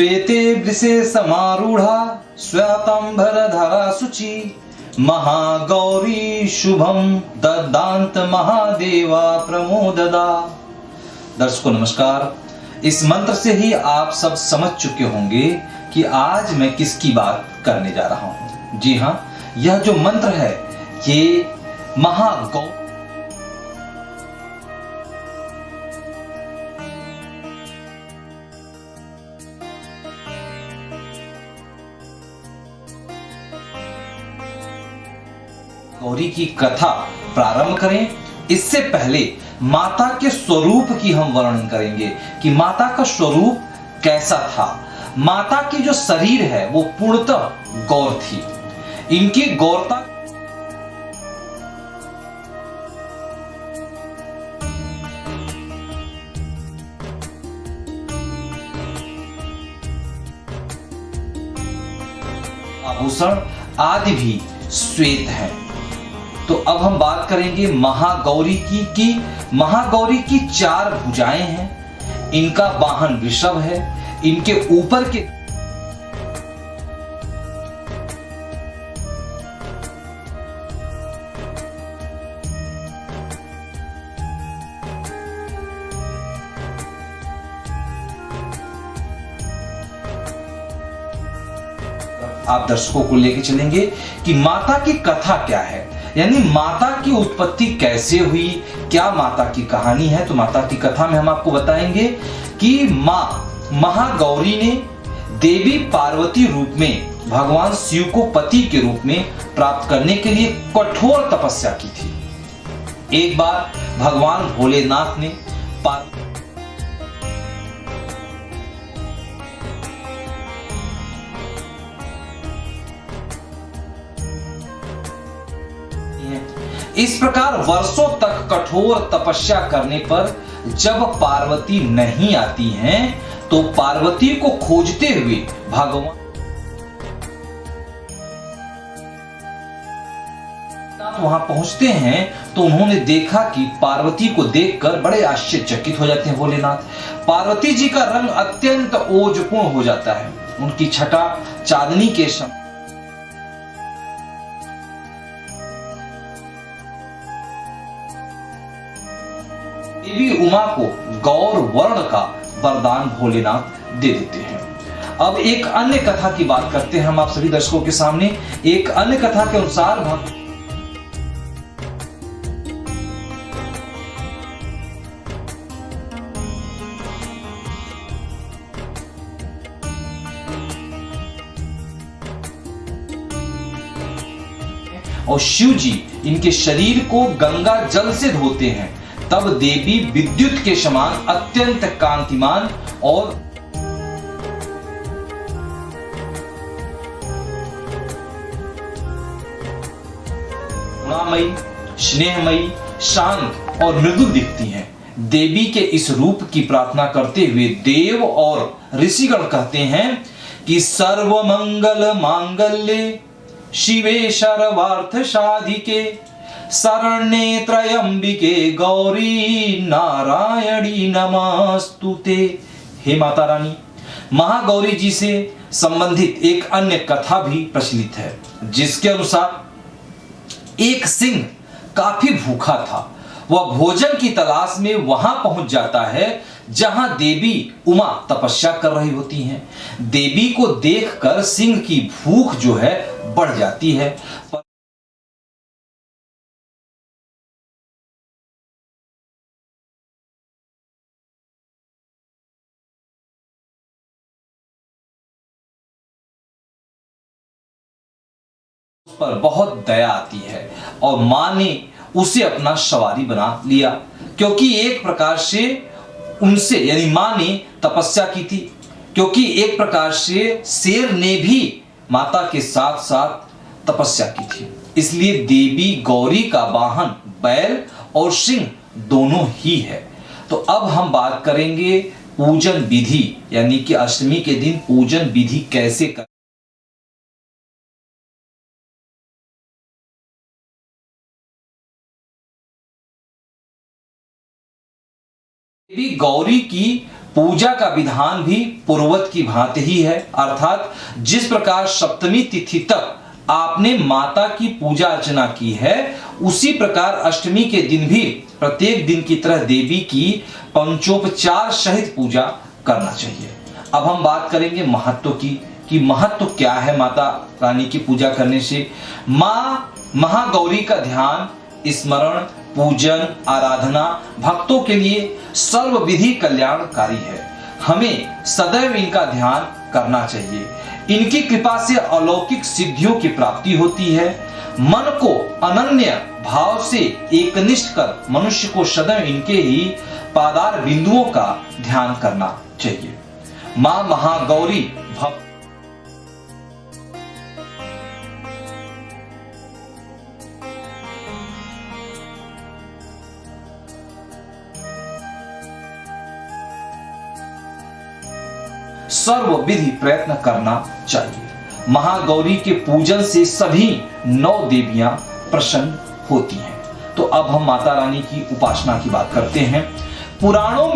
श्वेते वृषे समारूढ़ा श्वेतांबरधरा शुचि महागौरी शुभम ददांत महादेवा प्रमोददा। दर्शकों नमस्कार। इस मंत्र से ही आप सब समझ चुके होंगे कि आज मैं किसकी बात करने जा रहा हूं। जी हां, यह जो मंत्र है ये गौरी की कथा प्रारंभ करें इससे पहले माता के स्वरूप की हम वर्णन करेंगे कि माता का स्वरूप कैसा था। माता की जो शरीर है वो पूर्णतः गौर थी। इनकी गौरता आभूषण आदि भी श्वेत है। तो अब हम बात करेंगे महागौरी की महागौरी की 4 भुजाएं हैं। इनका वाहन वृषभ है। इनके ऊपर के आप दर्शकों को लेकर चलेंगे कि माता की कथा क्या है, यानी माता की उत्पत्ति कैसे हुई, क्या माता की कहानी है। तो माता की कथा में हम आपको बताएंगे कि मां महागौरी ने देवी पार्वती रूप में भगवान शिव को पति के रूप में प्राप्त करने के लिए कठोर तपस्या की थी। एक बार भगवान भोलेनाथ ने इस प्रकार वर्षों तक कठोर तपस्या करने पर जब पार्वती नहीं आती हैं तो पार्वती को खोजते हुए भगवान वहां पहुंचते हैं तो उन्होंने देखा कि पार्वती को देखकर बड़े आश्चर्यचकित हो जाते हैं भोलेनाथ। पार्वती जी का रंग अत्यंत ओजपूर्ण हो जाता है। उनकी छटा चांदनी के समान देवी उमा को गौर वर्ण का वरदान भोलेनाथ दे देते हैं। अब एक अन्य कथा की बात करते हैं हम आप सभी दर्शकों के सामने। एक अन्य कथा के अनुसार और शिव जी इनके शरीर को गंगा जल से धोते हैं। तब देवी विद्युत के समान अत्यंत कांतिमान और गुणामयी, स्नेहमयी, शांत और मृदुल दिखती हैं। देवी के इस रूप की प्रार्थना करते हुए देव और ऋषिगण कहते हैं कि सर्वमंगल मांगल्ये शिवे सर्वार्थ साधिके शरण्ये त्र्यंबिके गौरी नारायणी नमस्तुते। हे माता रानी, महागौरी जी से संबंधित एक अन्य कथा भी प्रचलित है जिसके अनुसार एक सिंह काफी भूखा था। वह भोजन की तलाश में वहां पहुंच जाता है जहां देवी उमा तपस्या कर रही होती हैं। देवी को देखकर सिंह की भूख जो है बढ़ जाती है। पर बहुत दया आती है और मां ने उसे अपना सवारी बना लिया, क्योंकि एक प्रकार से उनसे यानी मां ने तपस्या की थी, क्योंकि एक प्रकार से शेर ने भी माता के साथ साथ तपस्या की थी। इसलिए देवी गौरी का वाहन बैल और सिंह दोनों ही है। तो अब हम बात करेंगे पूजन विधि, यानी कि अष्टमी के दिन पूजन विधि कैसे कर। देवी गौरी की पूजा का विधान भी पूर्ववत की भांति ही है, अर्थात जिस प्रकार सप्तमी तिथि तक आपने माता की पूजा अर्चना की है, उसी प्रकार अष्टमी के दिन भी प्रत्येक दिन की तरह देवी की पंचोपचार सहित पूजा करना चाहिए। अब हम बात करेंगे महत्व की, कि महत्व क्या है माता रानी की पूजा करने से। माँ महागौरी का ध्यान, स्मरण, पूजन, आराधना भक्तों के लिए सर्वविधि कल्याणकारी है। हमें सदैव इनका ध्यान करना चाहिए। इनकी कृपा से अलौकिक सिद्धियों की प्राप्ति होती है। मन को अनन्य भाव से एकनिष्ठ कर मनुष्य को सदैव इनके ही पादार बिंदुओं का ध्यान करना चाहिए। मां महागौरी भक्त सर्वविधि प्रयत्न करना चाहिए। महागौरी के पूजन से सभी 9 देवियां प्रसन्न होती हैं। तो अब हम माता रानी की उपासना की बात करते हैं। पुराणों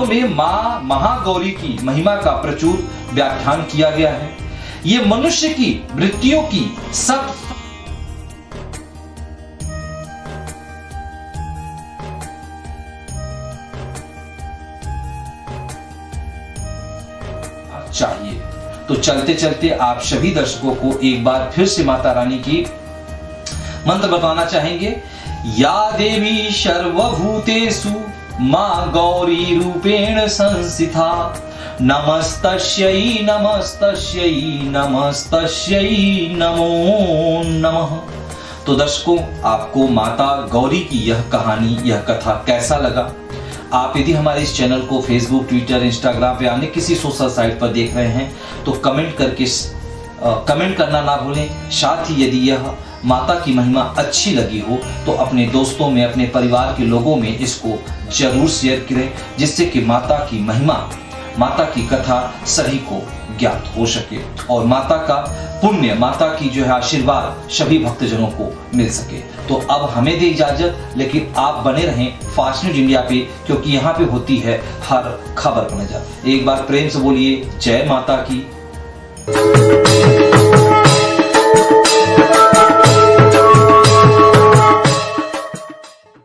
में मां महागौरी की महिमा का प्रचुर व्याख्यान किया गया है। ये मनुष्य की वृत्तियों की सब चाहिए। तो चलते चलते आप सभी दर्शकों को एक बार फिर से माता रानी की मंत्र बताना चाहेंगे। या देवी सर्वभूतेषु मां गौरी रूपेण संस्थिता, नमस्तस्यै नमस्तस्यै नमस्तस्यै नमो नमः। तो दर्शकों, आपको माता गौरी की यह कहानी, यह कथा कैसा लगा? आप यदि हमारे इस चैनल को फेसबुक, ट्विटर, इंस्टाग्राम पे अन्य किसी सोशल साइट पर देख रहे हैं तो कमेंट करना ना भूलें। साथ ही यदि यह माता की महिमा अच्छी लगी हो तो अपने दोस्तों में, अपने परिवार के लोगों में इसको जरूर शेयर करें, जिससे कि माता की महिमा, माता की कथा सभी को ज्ञात हो सके और माता का पुण्य, माता की जो है आशीर्वाद सभी भक्तजनों को मिल सके। तो अब हमें दे इजाजत, लेकिन आप बने रहें फास्ट न्यूज इंडिया पे, क्योंकि यहाँ पे होती है हर खबर पर नजर। एक बार प्रेम से बोलिए जय माता की।